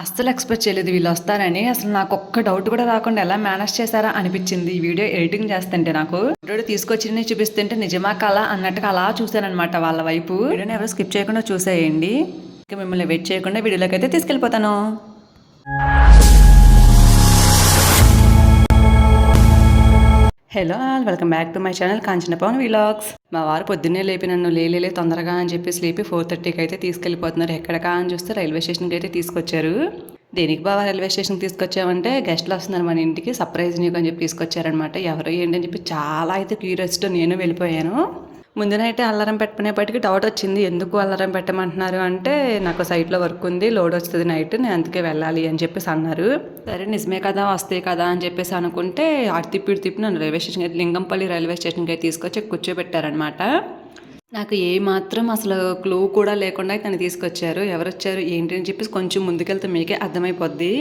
అస్సలు ఎక్స్‌పెక్ట్ చేయలేదు వీళ్ళొస్తారని. అసలు నాకొక్క డౌట్ కూడా రాకుండా ఎలా మేనేజ్ చేశారా అనిపిచ్చింది. ఈ వీడియో ఎడిటింగ్ చేస్తుంటే నాకు. ఫోటోలు తీసుకొచ్చినయి చూపిస్తుంటే నిజమా కలా అన్నట్టుగా అలా చూసాననమాట వాళ్ళ వైపు. వీడియోని ఎవరు స్కిప్ చేయకుండా చూసేయండి. ఇక మిమ్మల్ని వెయిట్ చేయకుండా వీడియోలోకైతే తీసుకెళ్ళిపోతాను. Hello all, welcome back to my channel Kanchana Pavan vlogs. మా వారు పొద్దున్నే లేపి నన్ను లేలే తొందరగా అని చెప్పేసి లేపి 4:30కి అయితే తీసుకెళ్ళిపోతున్నారు. ఎక్కడికా అని చూస్తే రైల్వే స్టేషన్కి అయితే తీసుకొచ్చారు. దేనికి బాగా రైల్వే స్టేషన్కి తీసుకొచ్చామంటే గెస్ట్లు వస్తున్నారు మన ఇంటికి, సర్ప్రైజ్ నీకు అని చెప్పి తీసుకొచ్చారనమాట. ఎవరు ఏంటి అని చెప్పి చాలా అయితే క్యూరియాసిటీతో నేను వెళ్ళిపోయాను. ముందునైతే అల్లారం పెట్టుకునేప్పటికి డౌట్ వచ్చింది. ఎందుకు అల్లారం పెట్టమంటున్నారు అంటే, నాకు సైట్లో వర్క్ ఉంది, లోడ్ వస్తుంది నైట్, నేను అందుకే వెళ్ళాలి అని చెప్పేసి అన్నారు. సరే నిజమే కదా, వస్తాయి కదా అని చెప్పేసి అనుకుంటే అటు తిప్పి నన్ను రైల్వే స్టేషన్ అయితే లింగంపల్లి రైల్వే స్టేషన్కి అయితే తీసుకొచ్చి కూర్చోబెట్టారనమాట. నాకు ఏమాత్రం అసలు క్లూ కూడా లేకుండా తను తీసుకొచ్చారు. ఎవరు వచ్చారు ఏంటి అని చెప్పేసి కొంచెం ముందుకెళ్తే మీకే అర్థమైపోద్ది.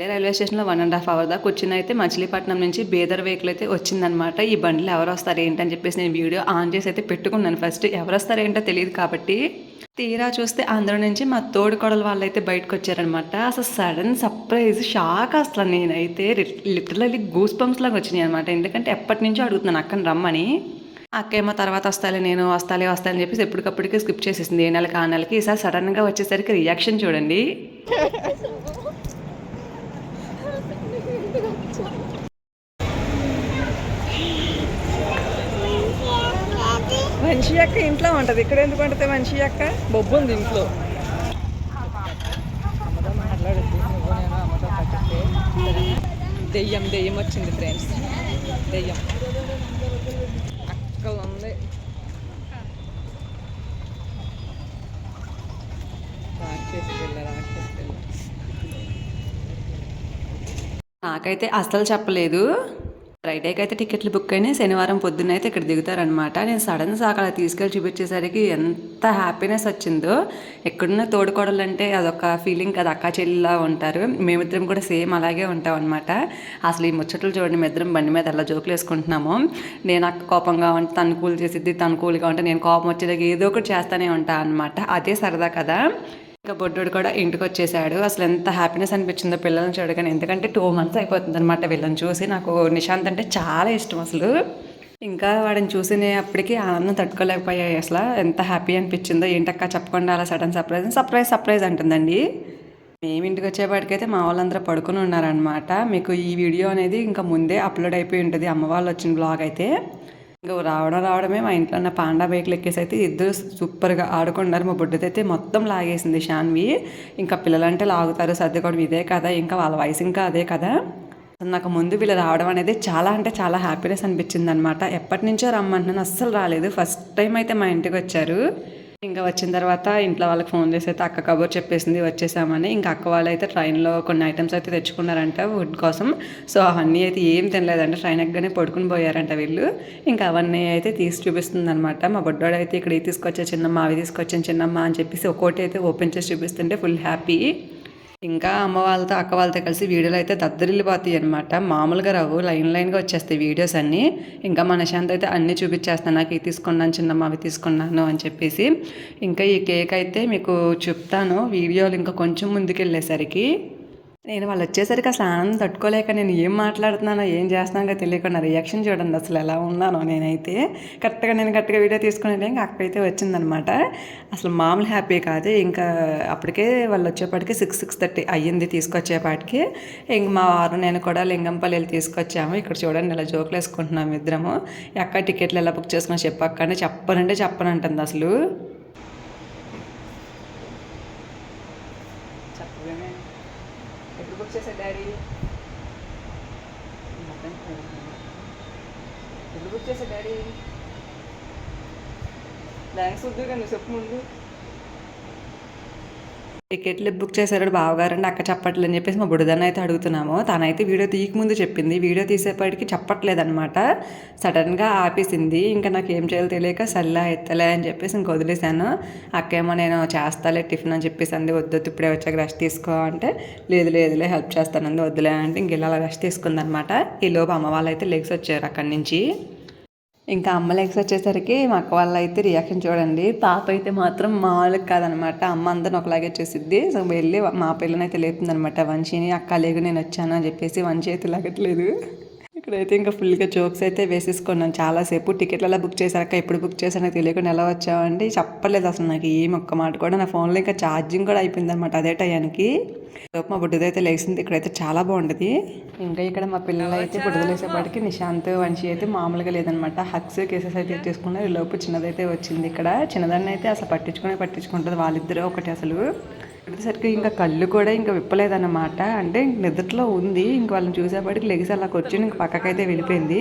రైల్వే స్టేషన్లో 1.5 hour దాకా కూర్చుని అయితే మచిలీపట్నం నుంచి బీదర్ వెహికల్ అయితే వచ్చిందనమాట. ఈ బండిలో ఎవరు వస్తారు ఏంటని చెప్పేసి నేను వీడియో ఆన్ చేసి అయితే పెట్టుకున్నాను. ఫస్ట్ ఎవరు వస్తారు ఏంటో తెలియదు కాబట్టి. తీరా చూస్తే అందరూ నుంచి మా తోడుకోడలు వాళ్ళు అయితే బయటకు వచ్చారనమాట. అసలు సడన్ సర్ప్రైజ్, షాక్. అసలు నేనైతే లిటరల్లీ గూస్ బంప్స్ లాగా వచ్చినాయి అనమాట. ఎందుకంటే ఎప్పటి నుంచో అడుగుతున్నాను అక్కని రమ్మని. అక్కేమో తర్వాత వస్తాలే, నేను వస్తాలే అని చెప్పేసి ఎప్పటికప్పటికే స్కిప్ చేసేసింది. ఏ నెలకి ఆ నెలకి. ఈసారి సడన్గా వచ్చేసరికి రియాక్షన్ చూడండి. మంచి అక్క ఇంట్లో ఉంటుంది, ఇక్కడ ఎందుకు ఉంటుంది మంచి అక్క? బొబ్బు ఉంది ఇంట్లో. అమ్మతో మాట్లాడుద్ది, నువ్వు నేను అమ్మతో పట్టిస్తే దెయ్యం వచ్చింది ఫ్రెండ్స్. దెయ్యం అక్క ఉంది. రాక్షసి పిల్ల. నాకైతే అస్సలు చెప్పలేదు. ఫ్రైడేకి అయితే టికెట్లు బుక్ అయినాయి. శనివారం పొద్దున్న అయితే ఇక్కడ దిగుతారనమాట. నేను సడన్ గా అక్కడ తీసుకెళ్ళి చూపించేసరికి ఎంత హ్యాపీనెస్ వచ్చిందో. ఎక్కడున్న తోడుకోడలు అంటే అదొక ఫీలింగ్ కదా, అక్క చెల్లిలా ఉంటారు. మేమిద్దరం కూడా సేమ్ అలాగే ఉంటాం అనమాట. అసలు ఈ ముచ్చట్లు చూడండి, మేమిద్దరం బండి మీద ఎలా జోకులు వేసుకుంటున్నాము. నేను అక్క కోపంగా ఉంటే తను కూల్ చేసిద్ది, తను కూల్గా ఉంటే నేను కోపం వచ్చేదాకా ఏదో ఒకటి చేస్తానే ఉంటాను అనమాట. అదే సరదా కదా. ఇంకా బొడ్డోడు కూడా ఇంటికి వచ్చేసాడు. అసలు ఎంత హ్యాపీనెస్ అనిపించిందో పిల్లల్ని చూడగానే. ఎందుకంటే 2 months అయిపోతుంది అనమాట వీళ్ళని చూసి. నాకు నిశాంత్ అంటే చాలా ఇష్టం అసలు. ఇంకా వాడిని చూసినప్పటికీ ఆనందం తట్టుకోలేకపోయాయి. అసలు ఎంత హ్యాపీ అనిపించిందో. ఏంటక్క చెప్పకుండా అలా సడన్ సర్ప్రైజ్ అంటుందండి. మేము ఇంటికి వచ్చేపాటికైతే మా వాళ్ళందరూ పడుకుని ఉన్నారనమాట. మీకు ఈ వీడియో అనేది ఇంకా ముందే అప్లోడ్ అయిపోయి ఉంటుంది, అమ్మ వాళ్ళు వచ్చిన బ్లాగ్ అయితే. ఇంకా రావడమే మా ఇంట్లో ఉన్న పాండా బైక్లు ఎక్కేసి అయితే ఇద్దరు సూపర్గా ఆడుకున్నారు. మా బుడ్డతో అయితే మొత్తం లాగేసింది షాన్వి. ఇంకా పిల్లలంటే లాగుతారు, సర్దుకోవడం ఇదే కదా, ఇంకా వాళ్ళ వయసు ఇంకా అదే కదా. నాకు ముందు వీళ్ళు రావడం అనేది చాలా అంటే చాలా హ్యాపీనెస్ అనిపించింది అనమాట. ఎప్పటి నుంచో రమ్మంటున్నాను, అస్సలు రాలేదు. ఫస్ట్ టైం అయితే మా ఇంటికి వచ్చారు. ఇంకా వచ్చిన తర్వాత ఇంట్లో వాళ్ళకి ఫోన్ చేసి అయితే అక్క కబుర్ చెప్పేసింది వచ్చేసామని. ఇంకా అక్క వాళ్ళు అయితే ట్రైన్లో కొన్ని ఐటమ్స్ అయితే తెచ్చుకున్నారంట ఫుడ్ కోసం. సో అవన్నీ అయితే ఏం తినలేదంట, ట్రైన్ ఎక్కగానే పడుకుని పోయారంట వీళ్ళు. ఇంకా అవన్నీ అయితే తీసి చూపిస్తుంది అనమాట. మా బొడ్డోడు అయితే ఇక్కడ తీసుకొచ్చే చిన్నమ్మ, అవి తీసుకొచ్చాను చిన్నమ్మ అని చెప్పేసి ఒక్కోటి అయితే ఓపెన్ చేసి చూపిస్తుంటే ఫుల్ హ్యాపీ. ఇంకా అమ్మ వాళ్ళతో అక్క వాళ్ళతో కలిసి వీడియోలు అయితే దద్దరిల్లిపోతాయి అనమాట. మామూలుగా రావు, లైన్గా వచ్చేస్తాయి వీడియోస్ అన్నీ. ఇంకా మన శాంతి అయితే అన్నీ చూపించేస్తాను, నాకు ఇది తీసుకున్నాను చిన్నమ్మ, అవి తీసుకున్నాను అని చెప్పేసి. ఇంకా ఈ కేక్ అయితే మీకు చెప్తాను వీడియోలు ఇంకా కొంచెం ముందుకెళ్ళేసరికి. నేను వాళ్ళు వచ్చేసరికి అసలు ఆనందం తట్టుకోలేక నేను ఏం మాట్లాడుతున్నానో ఏం చేస్తున్నానో తెలియకుండా రియాక్షన్ చూడండి అసలు ఎలా ఉన్నానో. నేనైతే కరెక్ట్గా వీడియో తీసుకునే ఇంకా అక్కడైతే వచ్చిందనమాట. అసలు మామూలు హ్యాపీ కాదు. ఇంకా అప్పటికే వాళ్ళు వచ్చేపాటికి 6:30 అయ్యింది తీసుకొచ్చేపాటికి. ఇంక మా వారు నేను కూడా లింగంపల్లి వెళ్ళి తీసుకొచ్చాము. ఇక్కడ చూడండి ఇలా జోకులు వేసుకుంటున్నాము ఇద్దరము. అక్క టికెట్లు ఎలా బుక్ చేసుకున్నా చెప్పక్క, చెప్పనంటుంది అసలు. ఎప్పుడు బుక్ చేసా డాడీ? ఎప్పుడు బుక్ చేసా డాడీ? థ్యాంక్స్ వద్దు కానీ చెప్పు ముందు. టికెట్లు బుక్ చేశారు బావగారండి, అక్క చెప్పట్లేదు అని చెప్పేసి మా బుడదాన్ని అయితే అడుగుతున్నాము. తనైతే వీడియో తీయకముందు చెప్పింది, వీడియో తీసేపటికి చెప్పట్లేదనమాట. సడన్గా ఆపేసింది. ఇంకా నాకు ఏం చేయాలో తెలియక సల్లా ఎత్తలే అని చెప్పేసి ఇంక వదిలేశాను. అక్కేమో నేను చేస్తాలే టిఫిన్ అని చెప్పేసి అంది. వద్దు ఇప్పుడే వచ్చాక రెస్ట్ తీసుకో అంటే, లేదులే హెల్ప్ చేస్తానంది. వద్దులే అంటే ఇంక ఇలా రెస్ట్ తీసుకుందనమాట. ఈలోపు అమ్మ వాళ్ళు అయితే లెగ్స్ వచ్చారు అక్కడి నుంచి. ఇంకా అమ్మ లెగ్స్ వచ్చేసరికి మా అక్క వాళ్ళ అయితే రియాక్షన్ చూడండి. పాప అయితే మాత్రం మామూలుగా కాదనమాట. అమ్మ అందరిని ఒకలాగే చేసిద్ది. సో వెళ్ళి మా పిల్లని అయితే లేపుతుందనమాట. వంశీని అక్క లేగు నేను వచ్చాను అని చెప్పేసి వంశీ అయితే లాగట్లేదు. ఇక్కడైతే ఇంకా ఫుల్గా జోక్స్ అయితే వేసేసుకున్నాను చాలాసేపు. టికెట్లు ఎలా బుక్ చేశాక ఎప్పుడు బుక్ చేశానో తెలియకుండా ఎలా వచ్చావండి చెప్పలేదు అసలు నాకు ఏం ఒక్క మాట కూడా. నా ఫోన్లో ఇంకా ఛార్జింగ్ కూడా అయిపోయింది అనమాట అదే టయానికి. మా బుడ్డదైతే లేచింది. ఇక్కడైతే చాలా బాగుంటుంది. ఇంకా ఇక్కడ మా పిల్లలు అయితే బుడ్డలేసేపటికి నిశాంత్ వంశీ అయితే మామూలుగా లేదనమాట. హక్స్ కేసెస్ అయితే ఇచ్చేసుకున్నారు. ఈ లోపు చిన్నదైతే వచ్చింది. ఇక్కడ చిన్నదాన్ని అయితే అసలు పట్టించుకుంటుంది వాళ్ళిద్దరూ ఒకటి అసలు. వచ్చేసరికి ఇంకా కళ్ళు కూడా ఇంకా విప్పలేదన్నమాట. అంటే నిద్రలో ఉంది. ఇంక వాళ్ళని చూసేపటికి లెగిసి అలా కూర్చొని ఇంక పక్కకైతే వెళ్ళిపోయింది.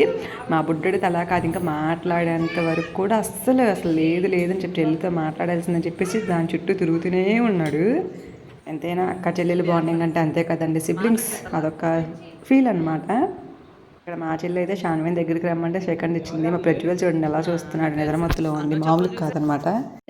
మా బుడ్డడితో అలా కాదు, ఇంకా మాట్లాడేంత వరకు కూడా అస్సలు లేదని చెప్పి చెల్లితో మాట్లాడాల్సిందని చెప్పేసి దాని చుట్టూ తిరుగుతూనే ఉన్నాడు. ఎంతైనా అక్క చెల్లెలు బాండింగ్ అంటే అంతే కదండి, సిబ్లింగ్స్ అదొక ఫీల్ అనమాట. ఇక్కడ మా చెల్లి అయితే షాన్విన్ దగ్గరికి రమ్మంటే సెకండ్ ఇచ్చింది. మా ప్రజ్వల్ చూడండి ఎలా చూస్తున్నాడు, నిద్రమత్తులో ఉంది, మామూలుగా కాదనమాట.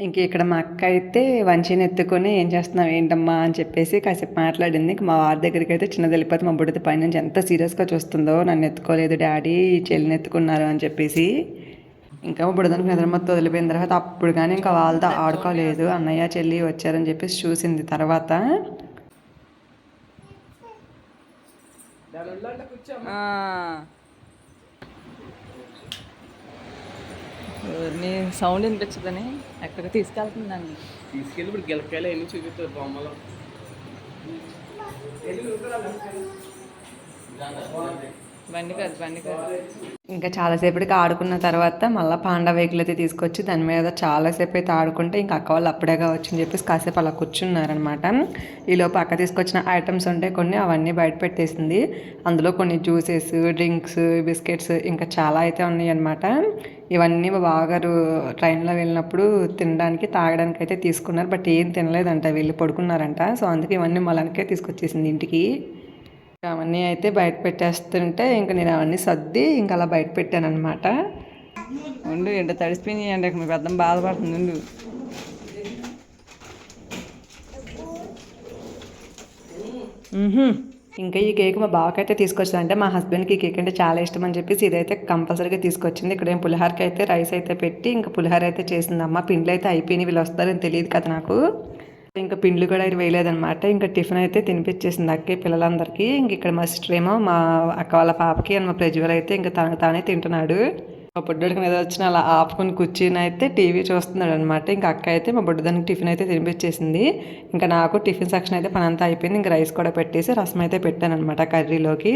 ఇంక ఇక్కడ మా అక్క అయితే వంశీని ఎత్తుకొని ఏం చేస్తున్నావు ఏంటమ్మా అని చెప్పేసి కాసేపు మాట్లాడింది. మా వారి దగ్గరికి అయితే చిన్నది వెళ్ళిపోతే మా బుడ్డది పైనుంచి ఎంత సీరియస్గా చూస్తుందో, నన్ను ఎత్తుకోలేదు డాడీ చెల్లిని ఎత్తుకున్నారు అని చెప్పేసి. ఇంకా మా బుడదానికి నిద్రమత్తు వదిలిపోయిన తర్వాత అప్పుడు కానీ ఇంకా వాళ్ళతో ఆడుకోలేదు. అన్నయ్య చెల్లి వచ్చారని చెప్పేసి చూసింది తర్వాత. నీ సౌండ్ వినిపించదని ఎక్కడికి తీసుకెళ్తుందండి. తీసుకెళ్ళి ఇప్పుడు గిలకాయలు అన్నీ చూపిస్తారు బొమ్మలు. బండి కాదు. ఇంకా చాలాసేపటికి ఆడుకున్న తర్వాత మళ్ళీ పాండా వెహికల్ అయితే తీసుకొచ్చి దాని మీద చాలాసేపు అయితే ఆడుకుంటే ఇంకా అక్క వాళ్ళు అప్పుడేగా వచ్చని చెప్పేసి కాసేపు అలా కూర్చున్నారనమాట. ఈలోపు అక్క తీసుకొచ్చిన ఐటమ్స్ ఉంటాయి కొన్ని, అవన్నీ బయట పెట్టేసింది. అందులో కొన్ని జ్యూసెస్, డ్రింక్స్, బిస్కెట్స్ ఇంకా చాలా అయితే ఉన్నాయి అనమాట. ఇవన్నీ మా బావగారు ట్రైన్లో వెళ్ళినప్పుడు తినడానికి తాగడానికి అయితే తీసుకున్నారు. బట్ ఏం తినలేదంట, వెళ్ళి పడుకున్నారంట. సో అందుకే ఇవన్నీ మళ్ళానికే తీసుకొచ్చేసింది ఇంటికి. అవన్నీ అయితే బయట పెట్టేస్తుంటే ఇంకా నేను అవన్నీ సర్ది ఇంకా అలా బయట పెట్టాను అనమాట. ఉండు ఎండ తడిసిపోయినాయి అండి, మీ పెద్ద బాధపడుతుంది. ఉండు ఇంకా ఈ కేక్ మా బావకైతే తీసుకొచ్చింది. అంటే మా హస్బెండ్కి ఈ కేక్ అంటే చాలా ఇష్టం అని చెప్పేసి ఇదైతే కంపల్సరీగా తీసుకొచ్చింది. ఇక్కడ ఏం పులిహోరకి అయితే రైస్ అయితే పెట్టి ఇంకా పులిహోర అయితే చేసింది అమ్మ. పిండ్లు అయితే అయిపోయినాయి, వీళ్ళు వస్తారని తెలియదు కదా నాకు. ఇంకా పిండ్లు కూడా వేయలేదనమాట. ఇంకా టిఫిన్ అయితే తినిపించేసింది అక్కే పిల్లలందరికీ. ఇంక ఇక్కడ మా సిస్టర్ ఏమో మా అక్క వాళ్ళ పాపకి అండ్ మా ప్రజ్వల్ అయితే ఇంకా తనకు తానే తింటున్నాడు. మా బుడ్డోడికి మీద వచ్చిన అలా ఆపుకొని కూర్చుని అయితే టీవీ చూస్తున్నాడు అనమాట. ఇంకా అక్క అయితే మా బుడ్డదానికి టిఫిన్ అయితే తినిపించేసింది. ఇంకా నాకు టిఫిన్ సెక్షన్ అయితే పని అంతా అయిపోయింది. ఇంకా రైస్ కూడా పెట్టేసి రసం అయితే పెట్టాను అనమాట కర్రీలోకి.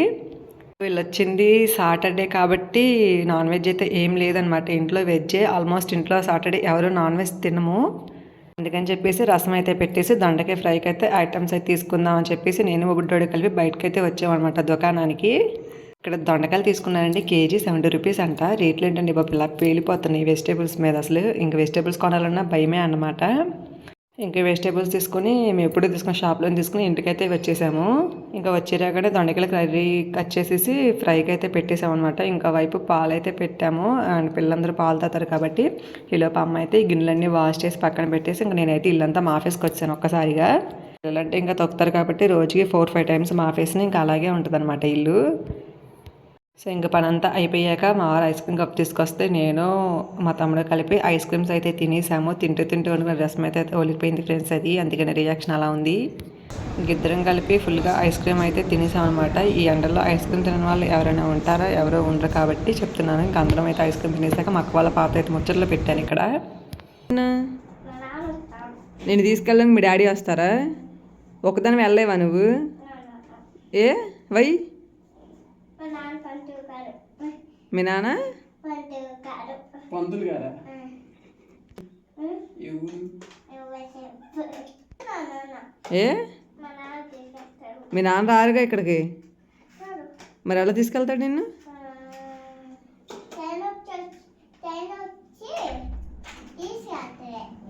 వీళ్ళు వచ్చింది సాటర్డే కాబట్టి నాన్ వెజ్ అయితే ఏం లేదనమాట. ఇంట్లో వెజ్జే ఆల్మోస్ట్. ఇంట్లో సాటర్డే ఎవరు నాన్ వెజ్ తినము. అందుకని చెప్పేసి రసం అయితే పెట్టేసి దొండకాయ ఫ్రైకి అయితే ఐటమ్స్ అయితే తీసుకుందాం అని చెప్పేసి నేను మా బుడ్డోడు కలిపి బయటకైతే వచ్చామన్నమాట దుకాణానికి. ఇక్కడ దొండకాయలు తీసుకున్నానండి, కేజీ 70 రూపీస్ అంట. రేట్లు ఏంటండి బాబు ఇలా పేలిపోతున్నాయి వెజిటేబుల్స్ మీద. అసలు ఇంకా వెజిటేబుల్స్ కొనాలన్నా భయమే అన్నమాట. ఇంకా వెజిటేబుల్స్ తీసుకుని మేము ఎప్పుడూ తీసుకున్న షాప్లో తీసుకుని ఇంటికైతే వచ్చేసాము. ఇంకా వచ్చేరాగానే దొండకాయలు కర్రీ కట్ చేసేసి ఫ్రైకి అయితే పెట్టేసాము అనమాట. ఇంకా వైపు పాలు అయితే పెట్టాము. అండ్ పిల్లలందరూ పాలు తాతారు కాబట్టి ఈలోపు అమ్మ అయితే ఈ గిన్నెలన్నీ వాష్ చేసి పక్కన పెట్టేసి ఇంకా నేనైతే ఇల్లంతా మాఫేసుకు వచ్చాను ఒక్కసారిగా. పిల్లలంటే ఇంకా తొక్కుతారు కాబట్టి రోజుకి 4-5 టైమ్స్ మాఫేసిన ఇంకా అలాగే ఉంటుంది అనమాట ఇల్లు. సో ఇంకా పని అంతా అయిపోయాక మా వారు ఐస్ క్రీమ్ కప్ తీసుకొస్తే నేను మా తమ్ముడు కలిపి ఐస్ క్రీమ్స్ అయితే తినేసాము. తింటూ అనుకున్న రసం అయితే ఒలిగిపోయింది ఫ్రెండ్స్ అది, అందుకని రియాక్షన్ అలా ఉంది. ఇద్దరం కలిపి ఫుల్గా ఐస్ క్రీమ్ అయితే తినేసామన్నమాట. ఈ ఎండలో ఐస్ క్రీమ్ తినని వాళ్ళు ఎవరైనా ఉంటారా? ఎవరో ఉండరు కాబట్టి చెప్తున్నాను. ఇంకా అందరం అయితే ఐస్ క్రీమ్ తినేసాక మా అక్క వాళ్ళ పాప అయితే ముచ్చట్లు పెట్టాను ఇక్కడ. నేను తీసుకెళ్ళడానికి మీ డాడీ వస్తారా? ఒకదాని వెళ్ళలేవా నువ్వు? ఏ వై మీ నాన్న పంతులు గారా? ఏ మీ నాన్న రారుగా ఇక్కడికి, మరి ఎలా తీసుకెళ్తాడు నిన్ను?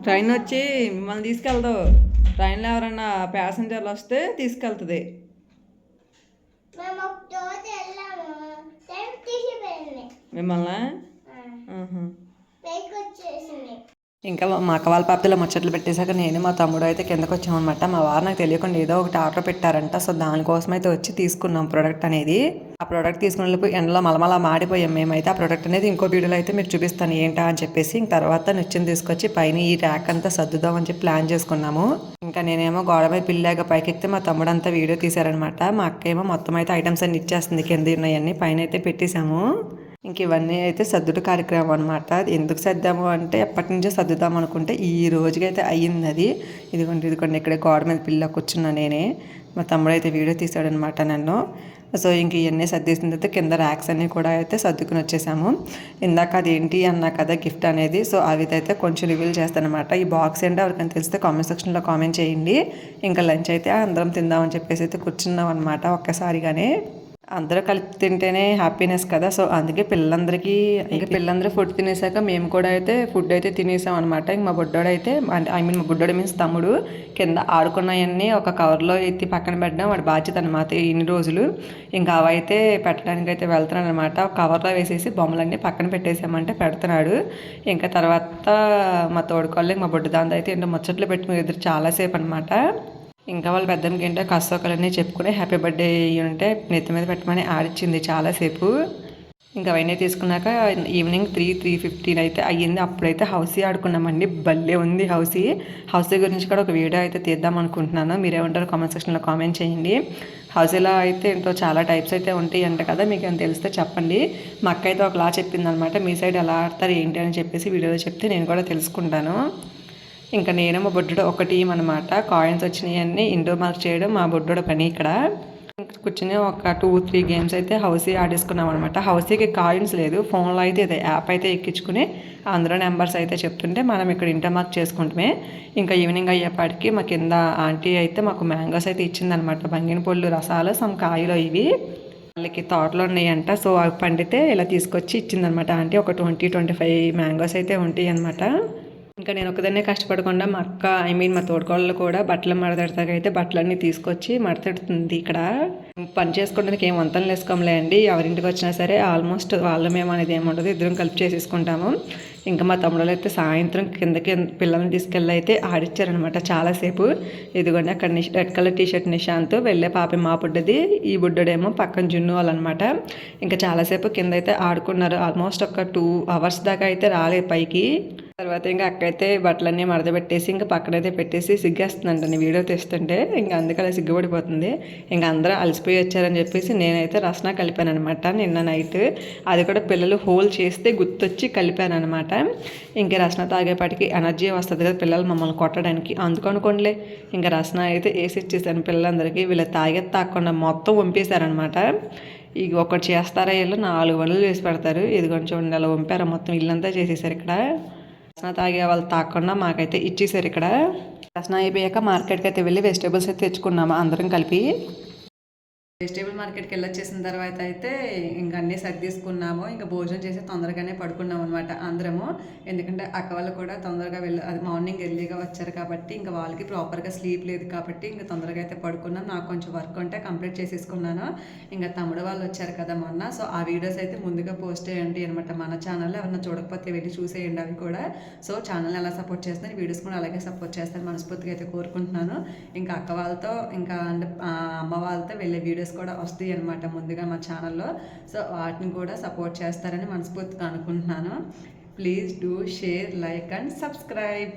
ట్రైన్ వచ్చి మిమ్మల్ని తీసుకెళ్తావు. ట్రైన్లో ఎవరన్నా ప్యాసింజర్లు వస్తే తీసుకెళ్తుంది. మిమ్మల్ని ఇంకా మా అక్క వాళ్ళ పాపలో ముచ్చట్లు పెట్టేశాక నేను మా తమ్ముడు అయితే కిందకు వచ్చామన్నమాట. మా వారు నాకు తెలియకుండా ఏదో ఒకటి ఆర్డర్ పెట్టారంట. సో దానికోసం అయితే వచ్చి తీసుకున్నాం ప్రోడక్ట్ అనేది. ఆ ప్రోడక్ట్ తీసుకునేలోపు ఎండలో మలమలా మాడిపోయాం మేమైతే. ఆ ప్రోడక్ట్ అనేది ఇంకో వీడియోలో అయితే మీకు చూపిస్తాను ఏంటా అని చెప్పేసి. ఇంక తర్వాత నిచ్చెన తీసుకొచ్చి పైన ఈ ర్యాక్ అంతా సర్దుదాం అని చెప్పి ప్లాన్ చేసుకున్నాము. ఇంకా నేనేమో గోడ మీద పిల్లాగా పైకి ఎక్కితే మా తమ్ముడు అంతా వీడియో తీశారనమాట. మా అక్క ఏమో మొత్తం అయితే ఐటమ్స్ అన్ని ఇచ్చేస్తుంది, కింద ఉన్నాయన్నీ పైన అయితే పెట్టేశాము. ఇంక ఇవన్నీ అయితే సర్దుడు కార్యక్రమం అనమాట. ఎందుకు సర్దాము అంటే ఎప్పటి నుంచో సర్దుదాం అనుకుంటే ఈ రోజుకైతే అయ్యింది అది. ఇదిగోండి ఇక్కడే గోడ మీద పిల్ల కూర్చున్నా నేనే. మా తమ్ముడు అయితే వీడియో తీశాడనమాట నన్ను. సో ఇంక ఇవన్నీ సర్దేసిన తర్వాత కింద ర్యాక్స్ అన్నీ కూడా అయితే సర్దుకుని వచ్చేసాము. ఇందాక అది ఏంటి అన్నా కదా గిఫ్ట్ అనేది. సో అవి అయితే కొంచెం రివీల్ చేస్తాను అనమాట. ఈ బాక్స్ ఏంటో ఎవరికైనా తెలిస్తే కామెంట్ సెక్షన్లో కామెంట్ చేయండి. ఇంకా లంచ్ అయితే అందరం తిందామని చెప్పేసి అయితే కూర్చున్నాం అనమాట. ఒక్కసారిగానే అందరూ కలిపి తింటేనే హ్యాపీనెస్ కదా. సో అందుకే పిల్లలందరూ ఫుడ్ తినేసాక మేము కూడా అయితే ఫుడ్ అయితే తినేసాం అనమాట. ఇంక మా బుడ్డోడు అయితే మా బుడ్డోడు మీన్స్ తమ్ముడు కింద ఆడుకున్నాయన్నీ ఒక కవర్లో ఎత్తి పక్కన పెట్టడం వాడి బాధ్యత అనమాట ఇన్ని రోజులు. ఇంకా అవైతే పెట్టడానికి అయితే వెళ్తున్నాడు అనమాట. ఒక కవర్లో వేసేసి బొమ్మలన్నీ పక్కన పెట్టేసామంటే పెడుతున్నాడు. ఇంకా తర్వాత మా తోడుకోళ్ళకి మా బుడ్డ దాంతో అయితే ఏంటో ముచ్చట్లు పెట్టుకుని ఇద్దరు చాలాసేపు అనమాట. ఇంకా వాళ్ళ పెద్దమ్మకి ఏంటో కష్టోకలన్నీ చెప్పుకుని హ్యాపీ బర్త్డే ఉంటే నెత్తి మీద పెట్టమని ఆడిచ్చింది చాలాసేపు. ఇంకా అవన్నీ తీసుకున్నాక ఈవినింగ్ 3:15 అయితే అయ్యింది. అప్పుడైతే హౌసీ ఆడుకున్నామండి. భలే ఉంది హౌసీ గురించి కూడా ఒక వీడియో అయితే తీద్దాం అనుకుంటున్నాను. మీరేమంటారు కామెంట్ సెక్షన్లో కామెంట్ చేయండి. హౌసీలో అయితే ఏంటో చాలా టైప్స్ అయితే ఉంటాయి అంట కదా, మీకు ఏమైనా తెలిస్తే చెప్పండి. మా అక్క అయితే ఒకలా చెప్పింది అనమాట. మీ సైడ్ ఎలా ఆడతారు ఏంటి అని చెప్పేసి వీడియోలో చెప్తే నేను కూడా తెలుసుకుంటాను. ఇంకా నేను మా బుడ్డోడు ఒక టీం అనమాట. కాయిన్స్ వచ్చినాయన్నీ ఇండోర్ మార్క్ చేయడం మా బుడ్డోడు పని. ఇక్కడ కూర్చొని ఒక 2-3 గేమ్స్ అయితే హౌసీ ఆడేసుకున్నాం అనమాట. హౌసీకి కాయిన్స్ లేదు, ఫోన్లో అయితే ఇదే యాప్ అయితే ఎక్కించుకుని అందులో నెంబర్స్ అయితే చెప్తుంటే మనం ఇక్కడ ఇంటర్ మార్క్ చేసుకుంటామే. ఇంకా ఈవినింగ్ అయ్యేపాటికి మా కింద ఆంటీ అయితే మాకు మ్యాంగోస్ అయితే ఇచ్చిందనమాట. బంగిన పళ్ళు రసాలు సమ్ కాయలు ఇవి వాళ్ళకి తోటలో ఉన్నాయంట. సో అవి పండితే ఇలా తీసుకొచ్చి ఇచ్చిందనమాట ఆంటీ. ఒక 20-25 మ్యాంగోస్ అయితే ఉంటాయి అనమాట. ఇంకా నేను ఒకదాన్నే కష్టపడకుండా మా అక్క మా తోడుకోళ్ళు కూడా బట్టలు మడతెడతాక అయితే బట్టలన్నీ తీసుకొచ్చి మడతెడుతుంది. ఇక్కడ పని చేసుకోవడానికి ఏం వంతలు వేసుకోమలే అండి. ఎవరింటికి వచ్చినా సరే ఆల్మోస్ట్ వాళ్ళ మేము అనేది ఏముండదు, ఇద్దరం కలిపి చేసేసుకుంటాము. ఇంకా మా తమ్ముళ్ళు అయితే సాయంత్రం కిందకి పిల్లల్ని తీసుకెళ్ళి అయితే ఆడిచ్చారనమాట చాలాసేపు. ఇదిగోండి అక్కడ రెడ్ కలర్ టీషర్ట్ నిశాంత్, వెళ్ళే పాప మా బుడ్డది, ఈ బుడ్డడేమో పక్కన జున్ను వాళ్ళనమాట. ఇంకా చాలాసేపు కింద అయితే ఆడుకున్నారు. ఆల్మోస్ట్ ఒక 2 hours దాకా అయితే రాలేదు పైకి. తర్వాత ఇంకా అక్క అయితే బట్టలన్నీ మడత పెట్టేసి ఇంకా పక్కనైతే పెట్టేసి సిగ్గేస్తుందంట వీడియో తీస్తుంటే. ఇంకా అందుకలా సిగ్గుపడిపోతుంది. ఇంకా అందరూ అలసిపోయి వచ్చారని చెప్పేసి నేనైతే రసన కలిపాను అనమాట నిన్న నైట్. అది కూడా పిల్లలు హోల్ చేస్తే గుర్తొచ్చి కలిపాను అనమాట. ఇంకా రసన తాగేపాటికి ఎనర్జీ వస్తుంది కదా పిల్లలు మమ్మల్ని కొట్టడానికి, అందుకనుకోండిలే ఇంకా రసన అయితే వేసి ఇచ్చేసాను పిల్లలందరికీ. వీళ్ళు తాగకుండా మొత్తం వంపేశారనమాట. ఇక ఒకటి చేస్తారా వీళ్ళు 4 వనలు చేసి పెడతారు. ఇదిగోండి చూడండి అలా వంపారు, మొత్తం ఇల్లంతా చేసేసారు. ఇక్కడ రసన తాగే వాళ్ళు తాగకుండా మాకైతే ఇచ్చేసారు. ఇక్కడ రసన అయిపోయాక మార్కెట్కి అయితే వెళ్ళి వెజిటేబుల్స్ అయితే తెచ్చుకున్నాము అందరం కలిపి. వెజిటేబుల్ మార్కెట్కి వెళ్ళొచ్చేసిన తర్వాత అయితే ఇంకా అన్నీ సర్దీసుకున్నాము. ఇంకా భోజనం చేసి తొందరగానే పడుకున్నాం అనమాట అందరము. ఎందుకంటే అక్క వాళ్ళు కూడా తొందరగా అది మార్నింగ్ ఎర్లీగా వచ్చారు కాబట్టి ఇంకా వాళ్ళకి ప్రాపర్గా స్లీప్ లేదు కాబట్టి ఇంకా తొందరగా అయితే పడుకున్నాం. నాకు కొంచెం వర్క్ ఉంటే కంప్లీట్ చేసేసుకున్నాను. ఇంకా తమ్ముడు వాళ్ళు వచ్చారు కదా మొన్న, సో ఆ వీడియోస్ అయితే ముందుగా పోస్ట్ చేయండి అనమాట మన ఛానల్లో. ఎవరైనా చూడకపోతే వెళ్ళి చూసేయండి అవి కూడా. సో ఛానల్ ఎలా సపోర్ట్ చేస్తాను, వీడియోస్ కూడా అలాగే సపోర్ట్ చేస్తాను మనస్ఫూర్తిగా అయితే కోరుకుంటున్నాను. ఇంకా అక్క వాళ్ళతో ఇంకా అమ్మ వాళ్ళతో వెళ్ళే వీడియోస్ కూడా వస్తాయి అనమాట ముందుగా మా ఛానల్లో. సో వాటిని కూడా సపోర్ట్ చేస్తారని మనస్ఫూర్తిగా అనుకుంటున్నాను. Please do share, like and subscribe.